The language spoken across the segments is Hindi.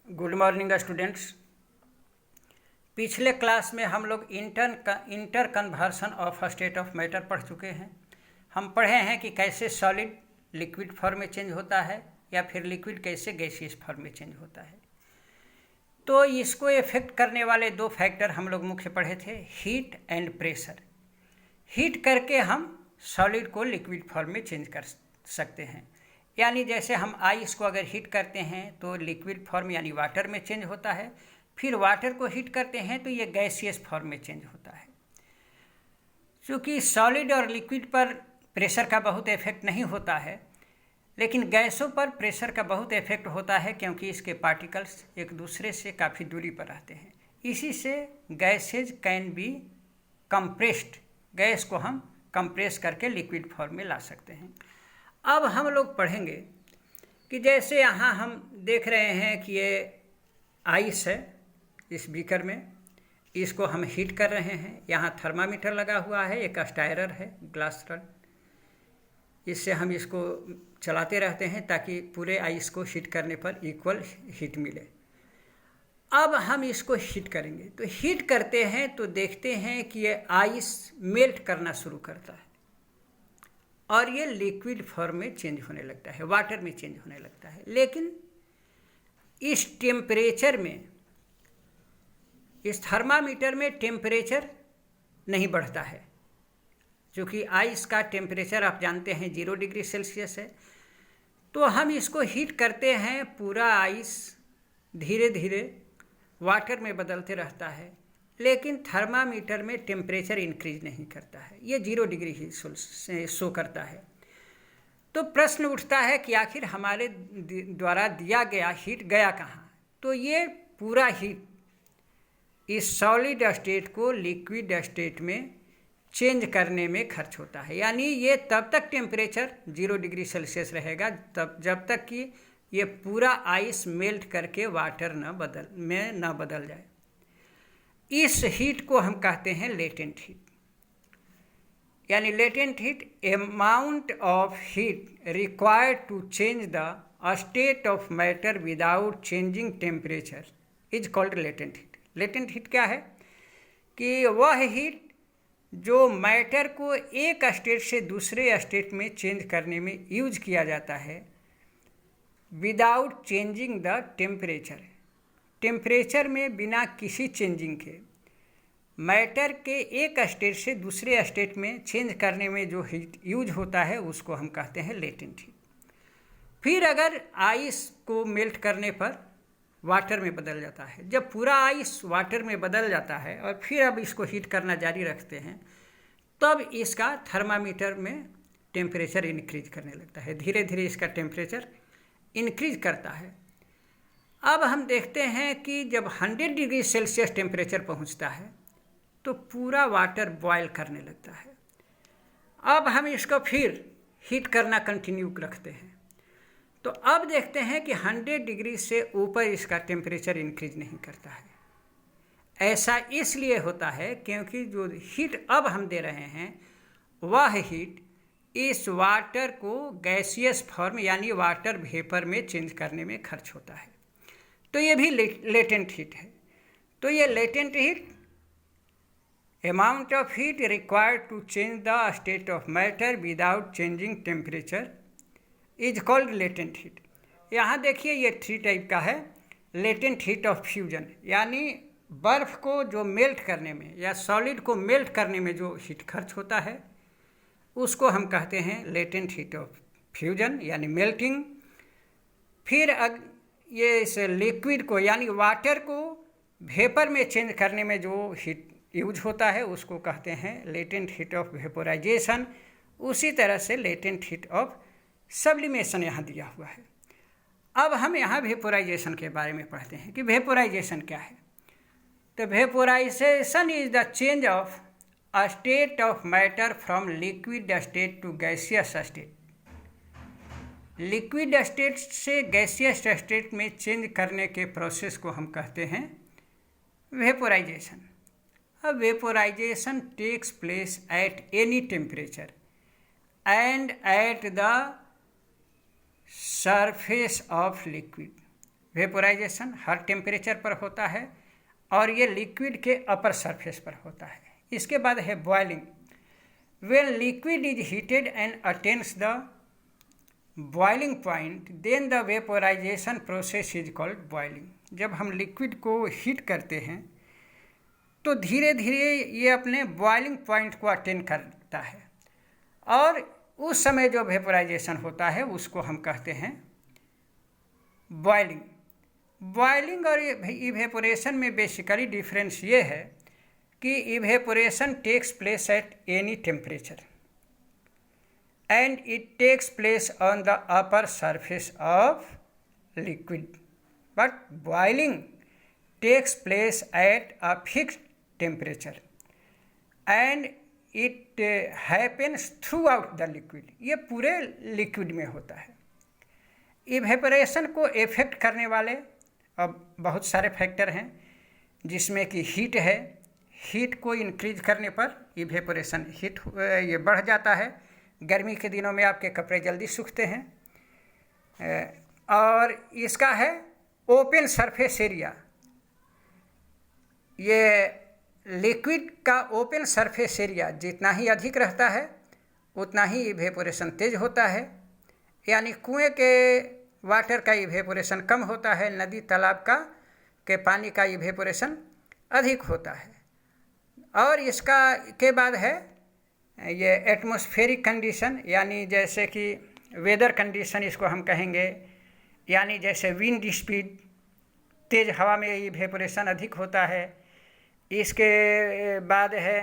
Good morning students. पिछले क्लास में हम लोग inter conversion of state of matter पढ़ चुके हैं। हम पढ़े हैं कि कैसे सॉलिड लिक्विड फॉर्म में चेंज होता है या फिर लिक्विड कैसे गैसियस फॉर्म में चेंज होता है। तो इसको इफेक्ट करने वाले दो फैक्टर हम लोग मुख्य पढ़े थे, हीट एंड प्रेशर। हीट करके हम सॉलिड को लिक्विड फॉर्म में चेंज कर सकते हैं, यानी जैसे हम आइस को अगर हीट करते हैं तो लिक्विड फॉर्म यानी वाटर में चेंज होता है, फिर वाटर को हीट करते हैं तो ये गैसियस फॉर्म में चेंज होता है। चूँकि सॉलिड और लिक्विड पर प्रेशर का बहुत इफेक्ट नहीं होता है, लेकिन गैसों पर प्रेशर का बहुत इफेक्ट होता है, क्योंकि इसके पार्टिकल्स एक दूसरे से काफ़ी दूरी पर रहते हैं। इसी से gases can be compressed, gas को हम कंप्रेस करके लिक्विड फॉर्म में ला सकते हैं। अब हम लोग पढ़ेंगे कि जैसे यहाँ हम देख रहे हैं कि ये आइस है इस बीकर में, इसको हम हीट कर रहे हैं। यहाँ थर्मामीटर लगा हुआ है, एक स्टायरर है ग्लास रड, इससे हम इसको चलाते रहते हैं ताकि पूरे आइस को हीट करने पर इक्वल हीट मिले। अब हम इसको हीट करेंगे, तो हीट करते हैं तो देखते हैं कि ये आइस मेल्ट करना शुरू करता है और ये लिक्विड फॉर्म में चेंज होने लगता है, वाटर में चेंज होने लगता है। लेकिन इस टेम्परेचर में, इस थर्मामीटर में टेम्परेचर नहीं बढ़ता है, क्योंकि आइस का टेम्परेचर आप जानते हैं 0 डिग्री सेल्सियस है। तो हम इसको हीट करते हैं, पूरा आइस धीरे धीरे वाटर में बदलते रहता है, लेकिन थर्मामीटर में टेम्परेचर इंक्रीज नहीं करता है, ये 0 डिग्री ही शो करता है। तो प्रश्न उठता है कि आखिर हमारे द्वारा दिया गया हीट गया कहाँ। तो ये पूरा हीट इस सॉलिड स्टेट को लिक्विड स्टेट में चेंज करने में खर्च होता है, यानी ये तब तक टेम्परेचर 0 डिग्री सेल्सियस रहेगा जब तक कि ये पूरा आइस मेल्ट करके वाटर न बदल जाए। इस हीट को हम कहते हैं लेटेंट हीट, यानी latent heat amount of heat required to change the state of matter without changing temperature is called latent heat. Latent heat क्या है कि वह हीट जो मैटर को एक स्टेट से दूसरे स्टेट में चेंज करने में यूज किया जाता है without changing the temperature, temperature में बिना किसी चेंजिंग के मैटर के एक स्टेट से दूसरे स्टेट में चेंज करने में जो हीट यूज होता है उसको हम कहते हैं लेटेंट हीट। फिर अगर आइस को मेल्ट करने पर वाटर में बदल जाता है, जब पूरा आइस वाटर में बदल जाता है और फिर अब इसको हीट करना जारी रखते हैं, तब इसका थर्मामीटर में टेम्परेचर इंक्रीज करने लगता है, धीरे धीरे इसका टेम्परेचर इंक्रीज करता है। अब हम देखते हैं कि जब 100 डिग्री सेल्सियस टेम्परेचर पहुंचता है तो पूरा वाटर बॉयल करने लगता है। अब हम इसको फिर हीट करना कंटिन्यू रखते हैं, तो अब देखते हैं कि 100 डिग्री से ऊपर इसका टेम्परेचर इंक्रीज नहीं करता है। ऐसा इसलिए होता है क्योंकि जो हीट अब हम दे रहे हैं वह हीट इस वाटर को गैसियस फॉर्म यानी वाटर वेपर में चेंज करने में खर्च होता है। तो ये भी लेटेंट हीट है। तो ये latent heat amount of heat required to change the state of matter without changing temperature is called latent heat. यहाँ देखिए ये 3 टाइप का है। लेटेंट हीट ऑफ फ्यूजन, यानी बर्फ़ को जो मेल्ट करने में या सॉलिड को मेल्ट करने में जो हीट खर्च होता है उसको हम कहते हैं लेटेंट हीट ऑफ फ्यूजन यानी मेल्टिंग। फिर ये इस लिक्विड को यानी वाटर को वेपर में चेंज करने में जो हीट यूज होता है उसको कहते हैं लेटेंट हीट ऑफ वेपोराइजेशन। उसी तरह से लेटेंट हीट ऑफ सब्लिमेशन यहाँ दिया हुआ है। अब हम यहाँ वेपोराइजेशन के बारे में पढ़ते हैं कि वेपोराइजेशन क्या है। तो vaporisation is the change of a state of matter from liquid state to gaseous state। Liquid state से गैसियस स्टेट में चेंज करने के प्रोसेस को हम कहते हैं वेपोराइजेशन। अब vaporisation takes place at any temperature and at the surface of liquid. Vaporisation हर टेम्परेचर पर होता है और ये लिक्विड के अपर सरफेस पर होता है। इसके बाद है boiling. When liquid is heated and attains the boiling point then the vaporisation process is called boiling. जब हम लिक्विड को हीट करते हैं तो धीरे धीरे ये अपने बॉइलिंग पॉइंट को अटेन करता है और उस समय जो वेपोराइजेशन होता है उसको हम कहते हैं बॉइलिंग। बॉइलिंग और इवेपोरेशन में बेसिकली डिफरेंस ये है कि evaporation takes place at any temperature and it takes place on the upper surface of liquid, but boiling takes place at a fixed temperature and it happens throughout the liquid. ये पूरे लिक्विड में होता है। इवेपोरेशन को इफेक्ट करने वाले अब बहुत सारे फैक्टर हैं, जिसमें कि हीट है। हीट को इंक्रीज करने पर इवेपोरेशन हीट ये बढ़ जाता है। गर्मी के दिनों में आपके कपड़े जल्दी सूखते हैं। और इसका है ओपन सरफेस एरिया। ये लिक्विड का ओपन सरफेस एरिया जितना ही अधिक रहता है उतना ही इवेपोरेशन तेज होता है। यानी कुएं के वाटर का इवेपोरेशन कम होता है, नदी तालाब का के पानी का इवेपोरेशन अधिक होता है। और इसका के बाद है ये एटमॉस्फेरिक कंडीशन, यानी जैसे कि वेदर कंडीशन इसको हम कहेंगे। यानी जैसे विंड स्पीड, तेज़ हवा में इवेपोरेशन अधिक होता है। इसके बाद है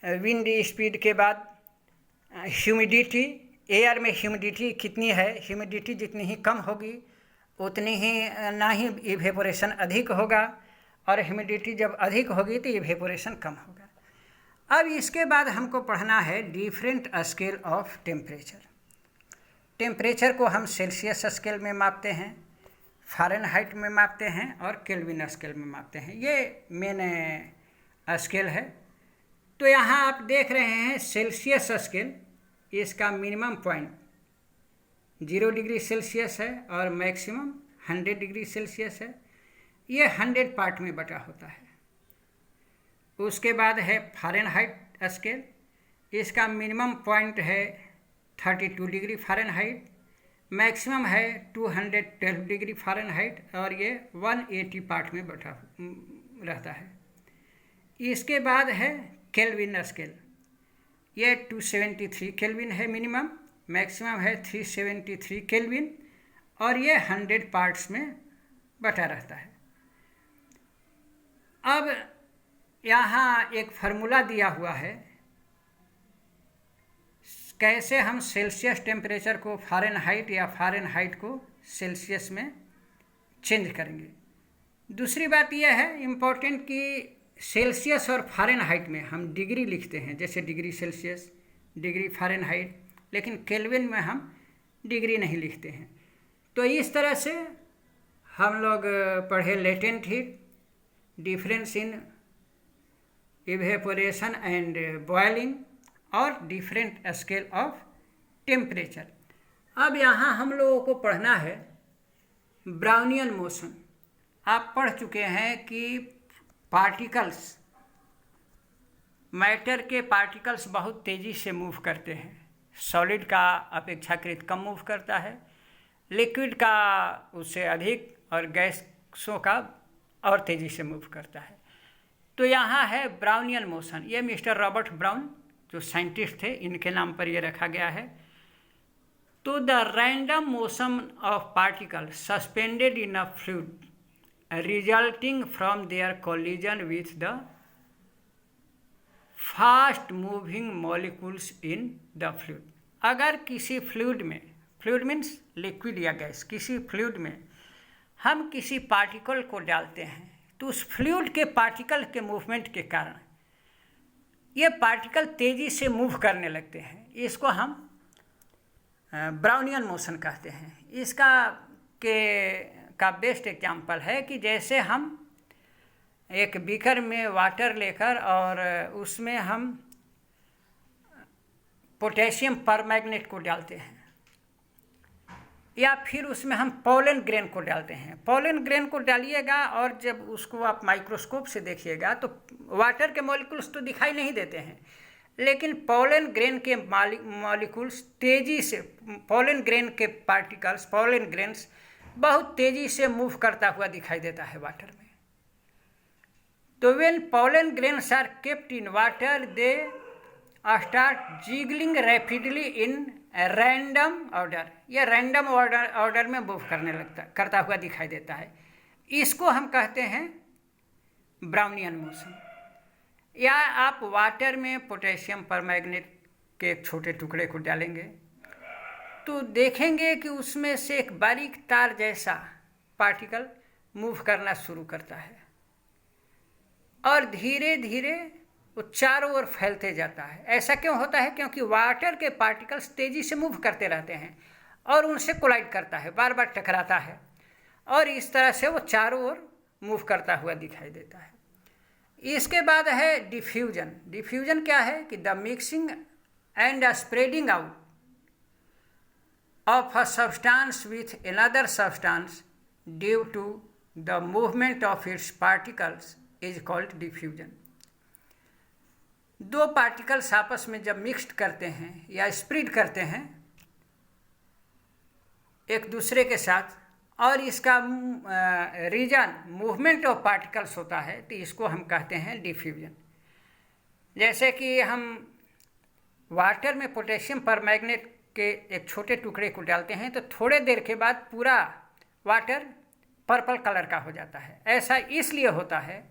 विंड स्पीड के बाद ह्यूमिडिटी। एयर में ह्यूमिडिटी कितनी है, ह्यूमिडिटी जितनी ही कम होगी उतनी ही ना ही इवेपोरेशन अधिक होगा, और ह्यूमिडिटी जब अधिक होगी तो इवेपोरेशन कम होगा। अब इसके बाद हमको पढ़ना है different scale of temperature. Temperature को हम सेल्सियस स्केल में मापते हैं, फ़ारेनहाइट में मापते हैं और केल्विन स्केल में मापते हैं। ये मेन स्केल है। तो यहाँ आप देख रहे हैं सेल्सियस स्केल, इसका मिनिमम पॉइंट 0 डिग्री सेल्सियस है और मैक्सिमम 100 डिग्री सेल्सियस है। ये 100 पार्ट में बटा होता है। उसके बाद है फ़ारेनहाइट स्केल, इसका मिनिमम पॉइंट है 32 डिग्री फ़ारेनहाइट, मैक्सिमम है 212 डिग्री फ़ारेनहाइट और ये 180 पार्ट में बटा रहता है। इसके बाद है केल्विन स्केल, ये 273 केल्विन है मिनिमम, मैक्सिमम है 373 केल्विन और ये 100 पार्ट्स में बटा रहता है। अब यहाँ एक फार्मूला दिया हुआ है कैसे हम सेल्सियस टेम्परेचर को फ़ारेनहाइट या फ़ारेनहाइट को सेल्सियस में चेंज करेंगे। दूसरी बात यह है इम्पोर्टेंट कि सेल्सियस और फ़ारेनहाइट में हम डिग्री लिखते हैं, जैसे डिग्री सेल्सियस, डिग्री फ़ारेनहाइट, लेकिन केल्विन में हम डिग्री नहीं लिखते हैं। तो इस तरह से हम लोग पढ़े latent heat, difference in evaporation and boiling और डिफरेंट स्केल ऑफ टेम्परेचर। अब यहाँ हम लोगों को पढ़ना है ब्राउनियन मोशन। आप पढ़ चुके हैं कि पार्टिकल्स, मैटर के पार्टिकल्स बहुत तेज़ी से मूव करते हैं। सॉलिड का अपेक्षाकृत कम मूव करता है, लिक्विड का उससे अधिक और गैसों का और तेज़ी से मूव करता है। तो यहाँ है ब्राउनियन मोशन। ये मिस्टर रॉबर्ट ब्राउन जो साइंटिस्ट थे, इनके नाम पर ये रखा गया है। तो the random motion of particle suspended in a fluid resulting from their collision with the fast moving molecules in the fluid. अगर किसी फ्लूइड में, फ्लूइड मीन्स लिक्विड या गैस, किसी फ्लूइड में हम किसी पार्टिकल को डालते हैं तो उस फ्लूइड के पार्टिकल के मूवमेंट के कारण ये पार्टिकल तेज़ी से मूव करने लगते हैं। इसको हम ब्राउनियन मोशन कहते हैं। इसका का बेस्ट एग्जाम्पल है कि जैसे हम एक बीकर में वाटर लेकर और उसमें हम पोटेशियम परमैंगनेट को डालते हैं या फिर उसमें हम पोलन ग्रेन को डालते हैं। पोलन ग्रेन को डालिएगा और जब उसको आप माइक्रोस्कोप से देखिएगा तो वाटर के मॉलिक्यूल्स तो दिखाई नहीं देते हैं, लेकिन पोलन ग्रेन के मॉलिक्यूल्स तेज़ी से, पोलन ग्रेन के पार्टिकल्स, पोलन ग्रेन्स बहुत तेज़ी से मूव करता हुआ दिखाई देता है वाटर में। तो when pollen grains are kept in water they start jiggling rapidly in random order. यह रैंडम ऑर्डर में मूव करता हुआ दिखाई देता है। इसको हम कहते हैं ब्राउनियन मोशन। या आप वाटर में पोटेशियम परमैंगनेट के एक छोटे टुकड़े को डालेंगे तो देखेंगे कि उसमें से एक बारीक तार जैसा पार्टिकल मूव करना शुरू करता है और धीरे धीरे वो चारों ओर फैलते जाता है। ऐसा क्यों होता है? क्योंकि वाटर के पार्टिकल्स तेज़ी से मूव करते रहते हैं और उनसे कोलाइड करता है, बार बार टकराता है और इस तरह से वो चारों ओर मूव करता हुआ दिखाई देता है। इसके बाद है डिफ्यूजन। डिफ्यूजन क्या है कि the mixing and spreading out of a substance with another substance due to the movement of its particles is called diffusion. दो पार्टिकल्स आपस में जब मिक्स्ड करते हैं या स्प्रेड करते हैं एक दूसरे के साथ और इसका रीजन मूवमेंट ऑफ पार्टिकल्स होता है तो इसको हम कहते हैं डिफ्यूजन। जैसे कि हम वाटर में पोटेशियम परमैंगनेट के एक छोटे टुकड़े को डालते हैं तो थोड़े देर के बाद पूरा वाटर पर्पल कलर का हो जाता है। ऐसा इसलिए होता है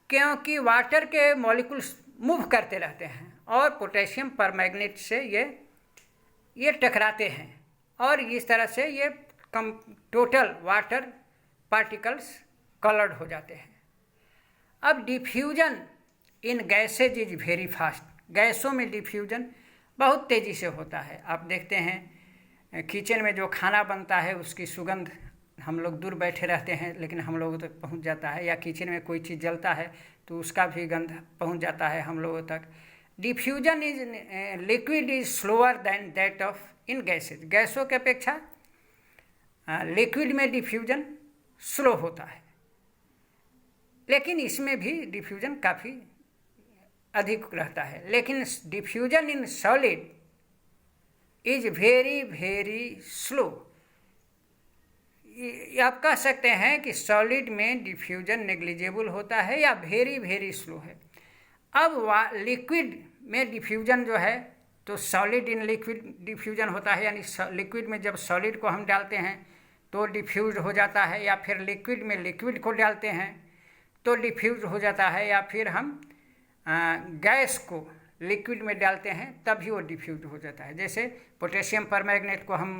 क्योंकि वाटर के मॉलिक्यूल्स मूव करते रहते हैं और पोटेशियम परमैंगनेट से ये टकराते हैं और इस तरह से ये टोटल वाटर पार्टिकल्स कलर्ड हो जाते हैं। अब diffusion in gases is very fast. गैसों में डिफ्यूजन बहुत तेज़ी से होता है। आप देखते हैं किचन में जो खाना बनता है उसकी सुगंध हम लोग दूर बैठे रहते हैं लेकिन हम लोगों तक पहुंच जाता है, या किचन में कोई चीज़ जलता है तो उसका भी गंध पहुंच जाता है हम लोगों तक। Diffusion is liquid is slower then that of in gases. गैसों की अपेक्षा लिक्विड में डिफ्यूजन स्लो होता है, लेकिन इसमें भी डिफ्यूजन काफ़ी अधिक रहता है। लेकिन diffusion in solid is very very slow. आप कह सकते हैं कि सॉलिड में डिफ्यूजन नेग्लिजिबल होता है या वेरी वेरी स्लो है। अब लिक्विड में डिफ्यूजन जो है तो सॉलिड इन लिक्विड डिफ्यूजन होता है, यानी लिक्विड में जब सॉलिड को हम डालते हैं तो डिफ्यूज हो जाता है, या फिर लिक्विड में लिक्विड को डालते हैं तो डिफ्यूज हो जाता है, या फिर हम गैस को लिक्विड में डालते हैं तभी वो डिफ्यूज हो जाता है। जैसे पोटेशियम परमैंगनेट को हम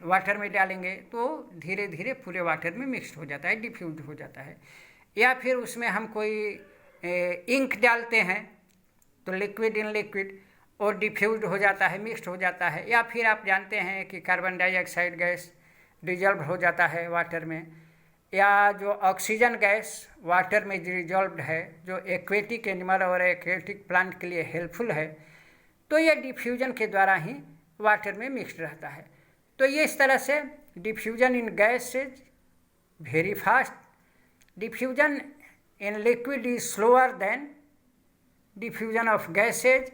वाटर में डालेंगे तो धीरे धीरे पूरे वाटर में मिक्स हो जाता है, डिफ्यूज हो जाता है। या फिर उसमें हम कोई इंक डालते हैं तो लिक्विड इन लिक्विड और डिफ्यूज हो जाता है, मिक्स्ड हो जाता है। या फिर आप जानते हैं कि कार्बन डाइऑक्साइड गैस डिजॉल्व हो जाता है वाटर में, या जो ऑक्सीजन गैस वाटर में डिजॉल्व्ड है जो एक्वेटिक एनिमल और एक्वेटिक प्लांट के लिए हेल्पफुल है, तो ये डिफ्यूजन के द्वारा ही वाटर में मिक्स्ड रहता है। तो ये इस तरह से diffusion in gas is very fast, diffusion in liquid is slower then diffusion of gases,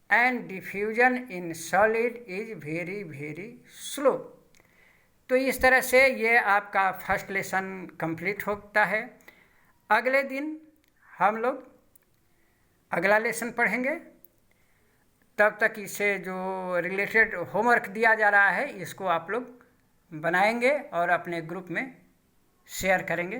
and diffusion in solid is very very slow. तो इस तरह से ये आपका फर्स्ट लेसन कंप्लीट होता है। अगले दिन हम लोग अगला लेसन पढ़ेंगे। तब तक इसे जो रिलेटेड होमवर्क दिया जा रहा है इसको आप लोग बनाएंगे और अपने ग्रुप में शेयर करेंगे।